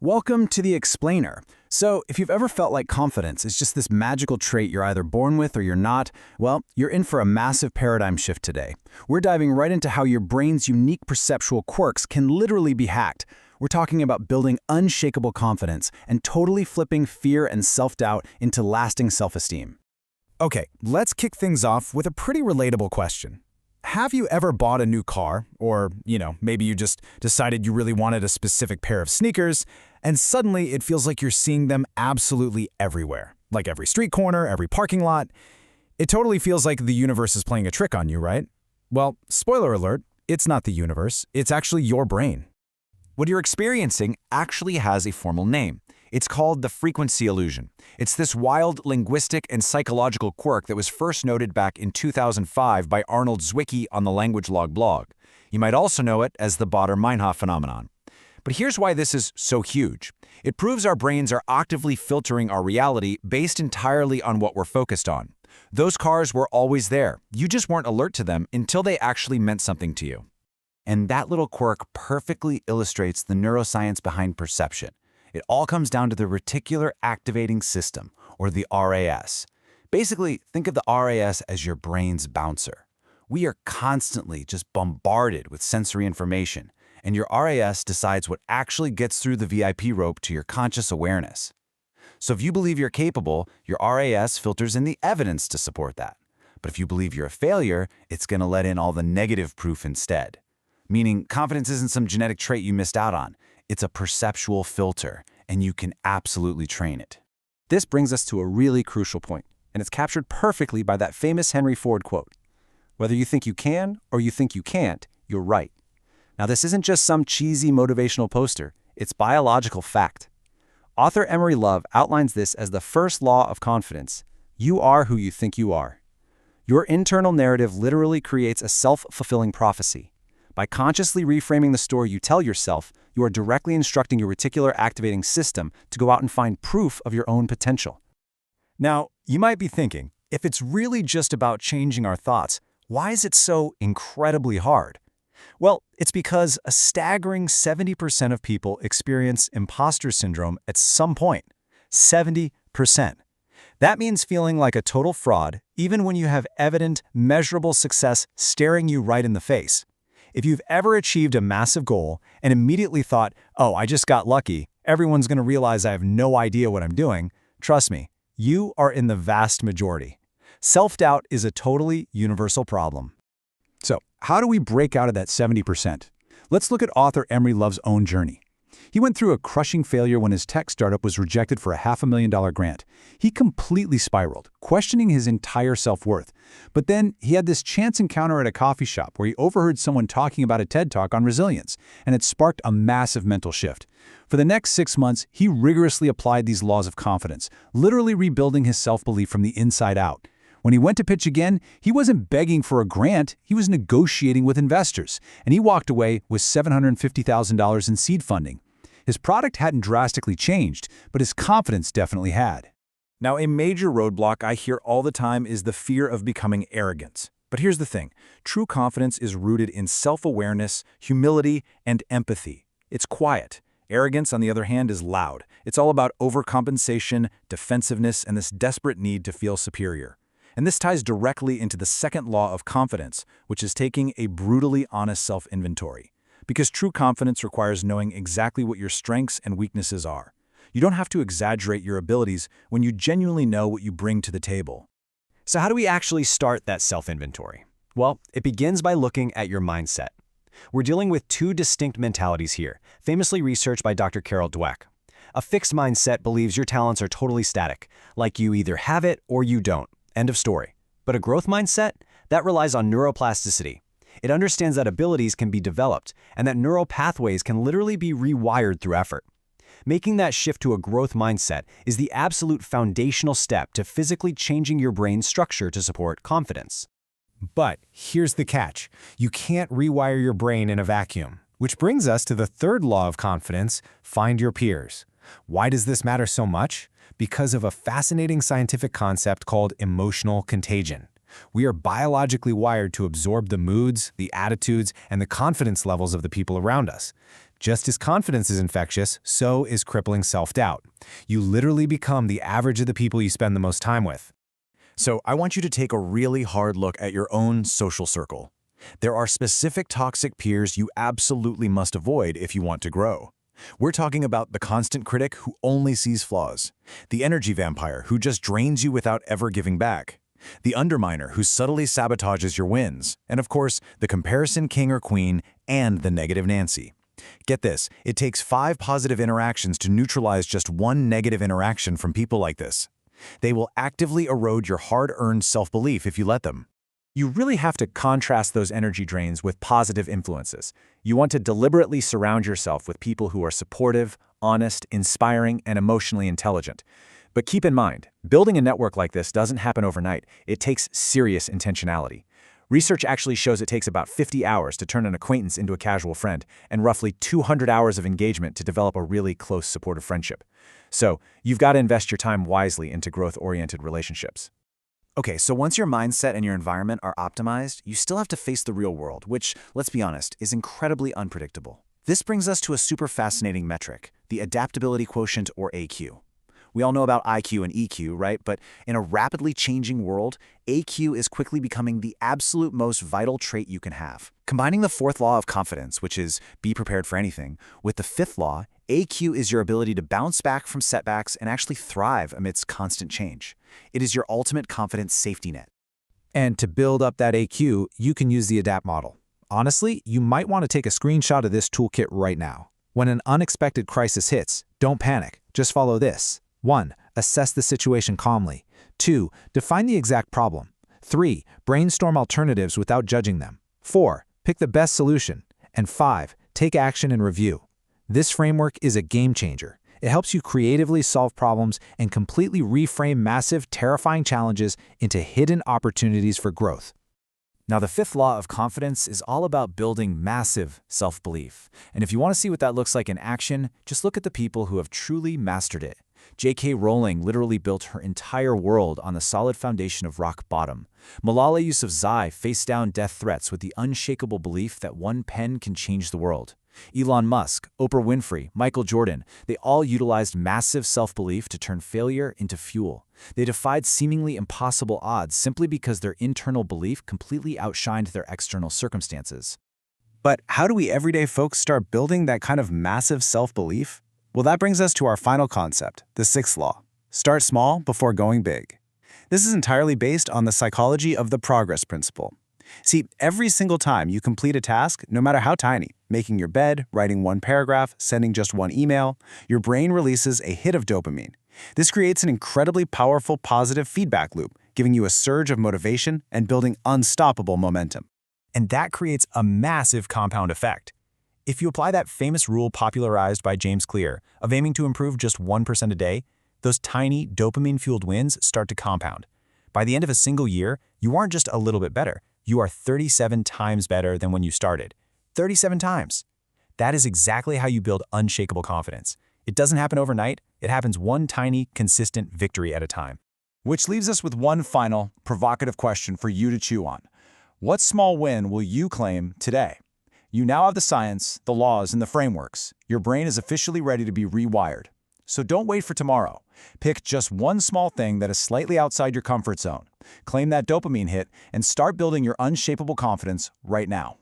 Welcome to The Explainer. So, if you've ever felt like confidence is just this magical trait you're either born with or you're not, well, you're in for a massive paradigm shift today. We're diving right into how your brain's unique perceptual quirks can literally be hacked. We're talking about building unshakable confidence and totally flipping fear and self-doubt into lasting self-esteem. Okay, let's kick things off with a pretty relatable question. Have you ever bought a new car, or, maybe you just decided you really wanted a specific pair of sneakers, and suddenly it feels like you're seeing them absolutely everywhere, like every street corner, every parking lot? It totally feels like the universe is playing a trick on you, right? Well, spoiler alert, it's not the universe, it's actually your brain. What you're experiencing actually has a formal name. It's called the frequency illusion. It's this wild linguistic and psychological quirk that was first noted back in 2005 by Arnold Zwicky on the Language Log blog. You might also know it as the Baader-Meinhof phenomenon. But here's why this is so huge. It proves our brains are actively filtering our reality based entirely on what we're focused on. Those cars were always there. You just weren't alert to them until they actually meant something to you. And that little quirk perfectly illustrates the neuroscience behind perception. It all comes down to the reticular activating system, or the RAS. Basically, think of the RAS as your brain's bouncer. We are constantly just bombarded with sensory information, and your RAS decides what actually gets through the VIP rope to your conscious awareness. So if you believe you're capable, your RAS filters in the evidence to support that. But if you believe you're a failure, it's going to let in all the negative proof instead. Meaning, confidence isn't some genetic trait you missed out on. It's a perceptual filter, and you can absolutely train it. This brings us to a really crucial point, and it's captured perfectly by that famous Henry Ford quote. Whether you think you can or you think you can't, you're right. Now, this isn't just some cheesy motivational poster. It's biological fact. Author Emery Love outlines this as the first law of confidence. You are who you think you are. Your internal narrative literally creates a self-fulfilling prophecy. By consciously reframing the story you tell yourself, you are directly instructing your reticular activating system to go out and find proof of your own potential. Now, you might be thinking, if it's really just about changing our thoughts, why is it so incredibly hard? Well, it's because a staggering 70% of people experience imposter syndrome at some point. 70%. That means feeling like a total fraud, even when you have evident, measurable success staring you right in the face. If you've ever achieved a massive goal and immediately thought, oh, I just got lucky, everyone's going to realize I have no idea what I'm doing, trust me, you are in the vast majority. Self-doubt is a totally universal problem. So, how do we break out of that 70%? Let's look at author Emery Love's own journey. He went through a crushing failure when his tech startup was rejected for a $500,000 grant. He completely spiraled, questioning his entire self-worth. But then he had this chance encounter at a coffee shop where he overheard someone talking about a TED Talk on resilience, and it sparked a massive mental shift. For the next 6 months, he rigorously applied these laws of confidence, literally rebuilding his self-belief from the inside out. When he went to pitch again, he wasn't begging for a grant, he was negotiating with investors, and he walked away with $750,000 in seed funding. His product hadn't drastically changed, but his confidence definitely had. Now, a major roadblock I hear all the time is the fear of becoming arrogant. But here's the thing. True confidence is rooted in self-awareness, humility, and empathy. It's quiet. Arrogance, on the other hand, is loud. It's all about overcompensation, defensiveness, and this desperate need to feel superior. And this ties directly into the second law of confidence, which is taking a brutally honest self-inventory. Because true confidence requires knowing exactly what your strengths and weaknesses are. You don't have to exaggerate your abilities when you genuinely know what you bring to the table. So how do we actually start that self-inventory? Well, it begins by looking at your mindset. We're dealing with two distinct mentalities here, famously researched by Dr. Carol Dweck. A fixed mindset believes your talents are totally static, like you either have it or you don't. End of story. But a growth mindset? That relies on neuroplasticity. It understands that abilities can be developed and that neural pathways can literally be rewired through effort. Making that shift to a growth mindset is the absolute foundational step to physically changing your brain's structure to support confidence. But here's the catch. You can't rewire your brain in a vacuum. Which brings us to the third law of confidence, find your peers. Why does this matter so much? Because of a fascinating scientific concept called emotional contagion. We are biologically wired to absorb the moods, the attitudes, and the confidence levels of the people around us. Just as confidence is infectious, so is crippling self-doubt. You literally become the average of the people you spend the most time with. So I want you to take a really hard look at your own social circle. There are specific toxic peers you absolutely must avoid if you want to grow. We're talking about the constant critic who only sees flaws, the energy vampire who just drains you without ever giving back, the underminer who subtly sabotages your wins, and of course, the comparison king or queen and the negative Nancy. Get this, it takes 5 positive interactions to neutralize just 1 negative interaction from people like this. They will actively erode your hard-earned self-belief if you let them. You really have to contrast those energy drains with positive influences. You want to deliberately surround yourself with people who are supportive, honest, inspiring, and emotionally intelligent. But keep in mind, building a network like this doesn't happen overnight. It takes serious intentionality. Research actually shows it takes about 50 hours to turn an acquaintance into a casual friend, and roughly 200 hours of engagement to develop a really close, supportive friendship. So, you've got to invest your time wisely into growth-oriented relationships. Okay, so once your mindset and your environment are optimized, you still have to face the real world, which, let's be honest, is incredibly unpredictable. This brings us to a super fascinating metric, the adaptability quotient, or AQ. We all know about IQ and EQ, right? But in a rapidly changing world, AQ is quickly becoming the absolute most vital trait you can have. Combining the 4th law of confidence, which is be prepared for anything, with the 5th law, AQ is your ability to bounce back from setbacks and actually thrive amidst constant change. It is your ultimate confidence safety net. And to build up that AQ, you can use the ADAPT model. Honestly, you might want to take a screenshot of this toolkit right now. When an unexpected crisis hits, don't panic. Just follow this. 1. Assess the situation calmly. 2. Define the exact problem. 3. Brainstorm alternatives without judging them. 4. Pick the best solution. And 5. Take action and review. This framework is a game changer. It helps you creatively solve problems and completely reframe massive, terrifying challenges into hidden opportunities for growth. Now, the 5th law of confidence is all about building massive self-belief. And if you want to see what that looks like in action, just look at the people who have truly mastered it. J.K. Rowling literally built her entire world on the solid foundation of rock bottom. Malala Yousafzai faced down death threats with the unshakable belief that one pen can change the world. Elon Musk, Oprah Winfrey, Michael Jordan, they all utilized massive self-belief to turn failure into fuel. They defied seemingly impossible odds simply because their internal belief completely outshined their external circumstances. But how do we everyday folks start building that kind of massive self-belief? Well, that brings us to our final concept, the 6th law. Start small before going big. This is entirely based on the psychology of the progress principle. See, every single time you complete a task, no matter how tiny, making your bed, writing 1 paragraph, sending just 1 email, your brain releases a hit of dopamine. This creates an incredibly powerful positive feedback loop, giving you a surge of motivation and building unstoppable momentum. And that creates a massive compound effect. If you apply that famous rule popularized by James Clear of aiming to improve just 1% a day, those tiny dopamine-fueled wins start to compound. By the end of a single year, you aren't just a little bit better. You are 37 times better than when you started. 37 times. That is exactly how you build unshakable confidence. It doesn't happen overnight. It happens one tiny, consistent victory at a time. Which leaves us with one final, provocative question for you to chew on. What small win will you claim today? You now have the science, the laws, and the frameworks. Your brain is officially ready to be rewired. So don't wait for tomorrow. Pick just one small thing that is slightly outside your comfort zone. Claim that dopamine hit and start building your unshakable confidence right now.